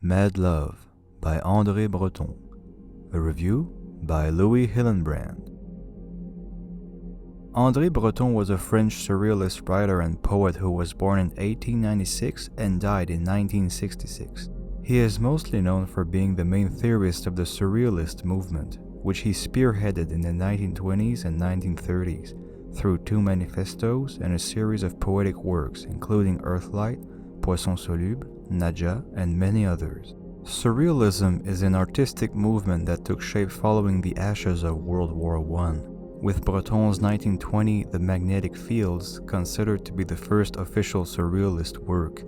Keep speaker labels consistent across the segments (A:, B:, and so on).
A: Mad Love by André Breton. A review by Louis Hillenbrand. André Breton was a French surrealist writer and poet who was born in 1896 and died in 1966. He is mostly known for being the main theorist of the Surrealist movement, which he spearheaded in the 1920s and 1930s through two manifestos and a series of poetic works including Earthlight, Poisson Soluble, Nadja, and many others. Surrealism is an artistic movement that took shape following the ashes of World War I, with Breton's 1920 The Magnetic Fields considered to be the first official surrealist work.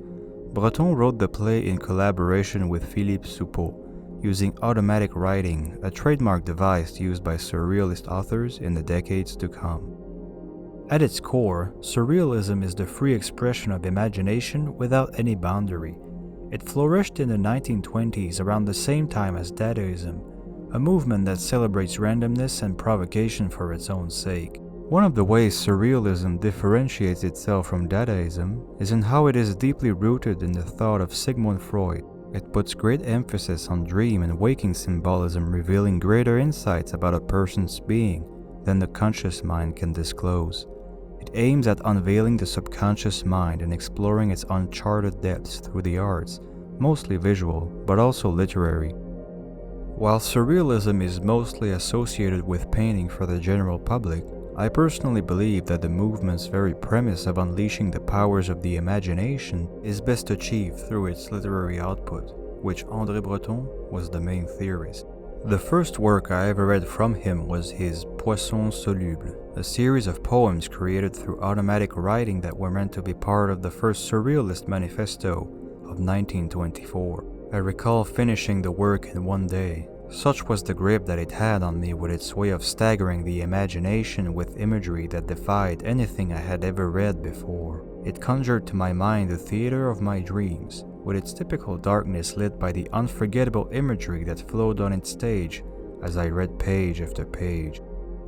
A: Breton wrote the play in collaboration with Philippe Halsman, using automatic writing, a trademark device used by surrealist authors in the decades to come. At its core, surrealism is the free expression of imagination without any boundary. It flourished in the 1920s around the same time as Dadaism, a movement that celebrates randomness and provocation for its own sake. One of the ways surrealism differentiates itself from Dadaism is in how it is deeply rooted in the thought of Sigmund Freud. It puts great emphasis on dream and waking symbolism, revealing greater insights about a person's being than the conscious mind can disclose. It aims at unveiling the subconscious mind and exploring its uncharted depths through the arts, mostly visual, but also literary. While surrealism is mostly associated with painting for the general public, I personally believe that the movement's very premise of unleashing the powers of the imagination is best achieved through its literary output, which André Breton was the main theorist. The first work I ever read from him was his Poisson Soluble, a series of poems created through automatic writing that were meant to be part of the first Surrealist manifesto of 1924. I recall finishing the work in one day. Such was the grip that it had on me with its way of staggering the imagination with imagery that defied anything I had ever read before. It conjured to my mind the theater of my dreams, with its typical darkness lit by the unforgettable imagery that flowed on its stage as I read page after page.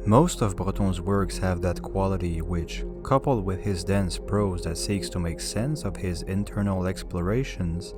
A: Most of Breton's works have that quality which, coupled with his dense prose that seeks to make sense of his internal explorations,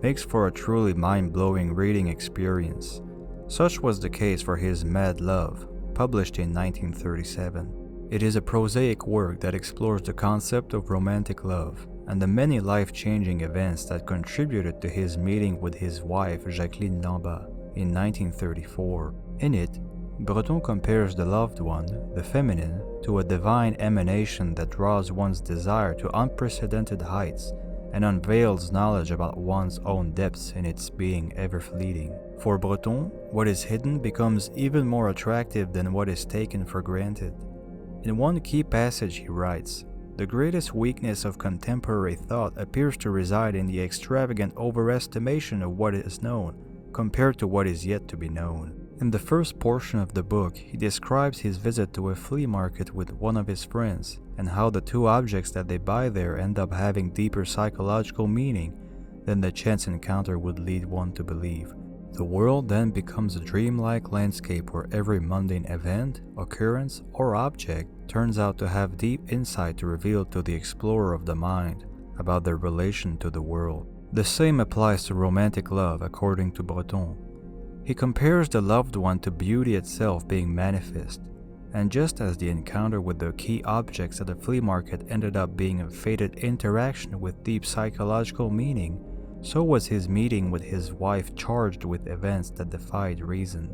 A: makes for a truly mind-blowing reading experience. Such was the case for his Mad Love, published in 1937. It is a prosaic work that explores the concept of romantic love and the many life-changing events that contributed to his meeting with his wife Jacqueline Lambert in 1934. In it, Breton compares the loved one, the feminine, to a divine emanation that draws one's desire to unprecedented heights and unveils knowledge about one's own depths in its being ever fleeting. For Breton, what is hidden becomes even more attractive than what is taken for granted. In one key passage he writes, "The greatest weakness of contemporary thought appears to reside in the extravagant overestimation of what is known compared to what is yet to be known." In the first portion of the book, he describes his visit to a flea market with one of his friends and how the two objects that they buy there end up having deeper psychological meaning than the chance encounter would lead one to believe. The world then becomes a dreamlike landscape where every mundane event, occurrence, or object turns out to have deep insight to reveal to the explorer of the mind about their relation to the world. The same applies to romantic love, according to Breton. He compares the loved one to beauty itself being manifest, and just as the encounter with the key objects at the flea market ended up being a fated interaction with deep psychological meaning, so was his meeting with his wife charged with events that defied reason.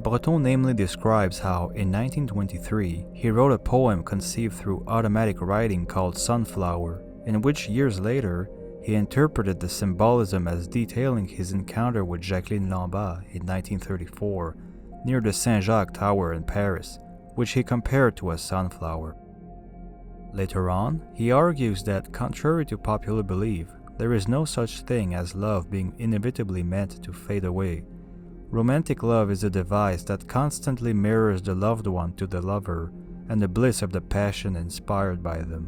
A: Breton namely describes how, in 1923, he wrote a poem conceived through automatic writing called Sunflower, in which years later, he interpreted the symbolism as detailing his encounter with Jacqueline Lambert in 1934 near the Saint-Jacques Tower in Paris, which he compared to a sunflower. Later on, he argues that, contrary to popular belief, there is no such thing as love being inevitably meant to fade away. Romantic love is a device that constantly mirrors the loved one to the lover and the bliss of the passion inspired by them.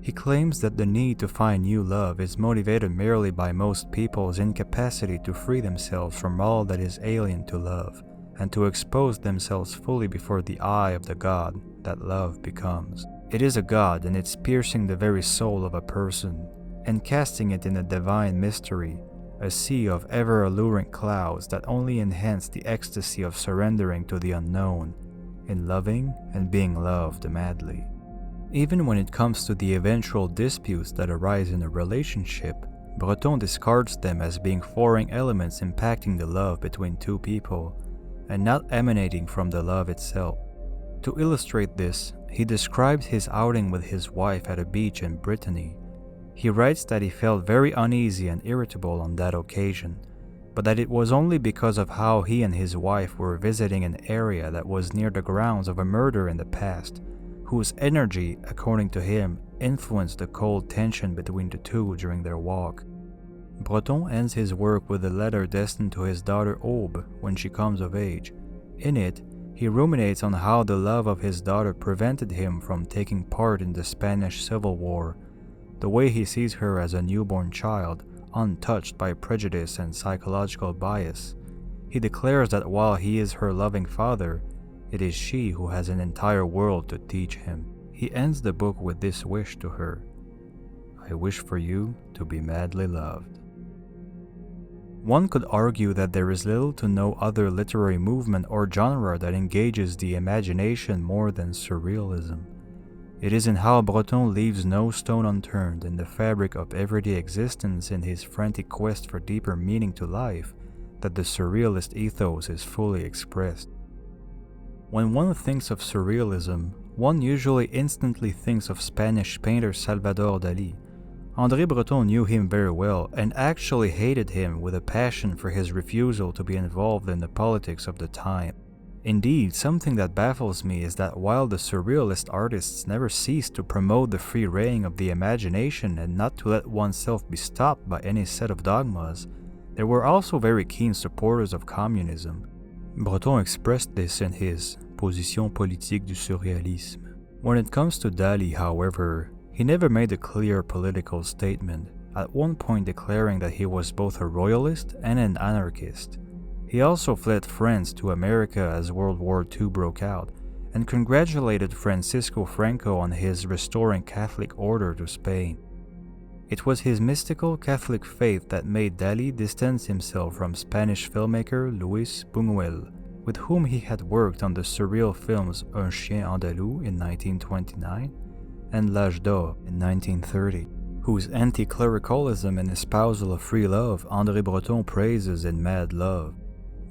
A: He claims that the need to find new love is motivated merely by most people's incapacity to free themselves from all that is alien to love, and to expose themselves fully before the eye of the God that love becomes. It is a God, and it's piercing the very soul of a person, and casting it in a divine mystery, a sea of ever-alluring clouds that only enhance the ecstasy of surrendering to the unknown, in loving and being loved madly. Even when it comes to the eventual disputes that arise in a relationship, Breton discards them as being foreign elements impacting the love between two people, and not emanating from the love itself. To illustrate this, he describes his outing with his wife at a beach in Brittany. He writes that he felt very uneasy and irritable on that occasion, but that it was only because of how he and his wife were visiting an area that was near the grounds of a murder in the past, whose energy, according to him, influenced the cold tension between the two during their walk. Breton ends his work with a letter destined to his daughter Aube when she comes of age. In it, he ruminates on how the love of his daughter prevented him from taking part in the Spanish Civil War, the way he sees her as a newborn child, untouched by prejudice and psychological bias. He declares that while he is her loving father, it is she who has an entire world to teach him. He ends the book with this wish to her: "I wish for you to be madly loved." One could argue that there is little to no other literary movement or genre that engages the imagination more than Surrealism. It is in how Breton leaves no stone unturned in the fabric of everyday existence in his frantic quest for deeper meaning to life that the Surrealist ethos is fully expressed. When one thinks of Surrealism, one usually instantly thinks of Spanish painter Salvador Dali. André Breton knew him very well and actually hated him with a passion for his refusal to be involved in the politics of the time. Indeed, something that baffles me is that while the Surrealist artists never ceased to promote the free reign of the imagination and not to let oneself be stopped by any set of dogmas, they were also very keen supporters of communism. Breton expressed this in his Position politique du surréalisme. When it comes to Dali, however, he never made a clear political statement, at one point declaring that he was both a royalist and an anarchist. He also fled France to America as World War II broke out, and congratulated Francisco Franco on his restoring Catholic order to Spain. It was his mystical Catholic faith that made Dali distance himself from Spanish filmmaker Luis Buñuel, with whom he had worked on the surreal films Un Chien Andalou in 1929 and L'Âge d'Or in 1930, whose anti-clericalism and espousal of free love André Breton praises in Mad Love.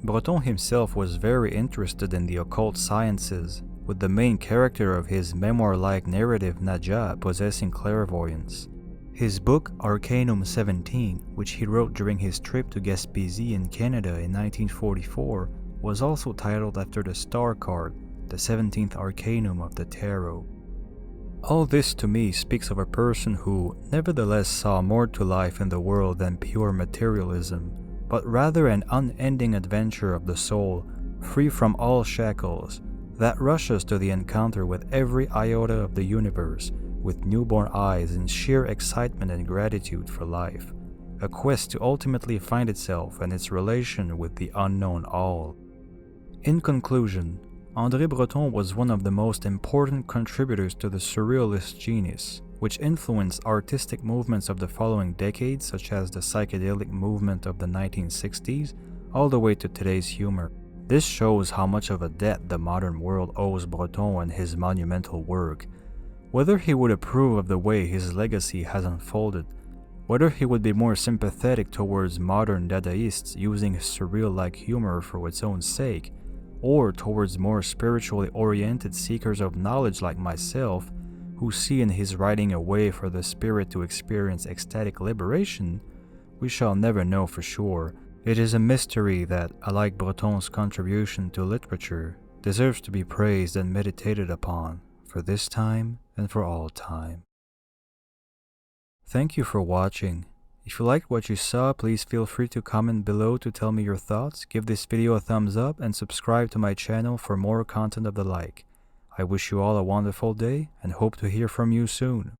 A: Breton himself was very interested in the occult sciences, with the main character of his memoir-like narrative Nadja possessing clairvoyance. His book Arcanum 17, which he wrote during his trip to Gaspésie in Canada in 1944, was also titled after the star card, the 17th arcanum of the tarot. All this to me speaks of a person who nevertheless saw more to life in the world than pure materialism, but rather an unending adventure of the soul, free from all shackles, that rushes to the encounter with every iota of the universe, with newborn eyes in sheer excitement and gratitude for life, a quest to ultimately find itself and its relation with the unknown all. In conclusion, André Breton was one of the most important contributors to the Surrealist genius, which influenced artistic movements of the following decades such as the psychedelic movement of the 1960s, all the way to today's humor. This shows how much of a debt the modern world owes Breton and his monumental work. Whether he would approve of the way his legacy has unfolded, whether he would be more sympathetic towards modern Dadaists using surreal-like humor for its own sake, or towards more spiritually oriented seekers of knowledge like myself, who see in his writing a way for the spirit to experience ecstatic liberation, we shall never know for sure. It is a mystery that, unlike Breton's contribution to literature, deserves to be praised and meditated upon, for this time and for all time. Thank you for watching. If you liked what you saw, please feel free to comment below to tell me your thoughts, give this video a thumbs up, and subscribe to my channel for more content of the like. I wish you all a wonderful day and hope to hear from you soon.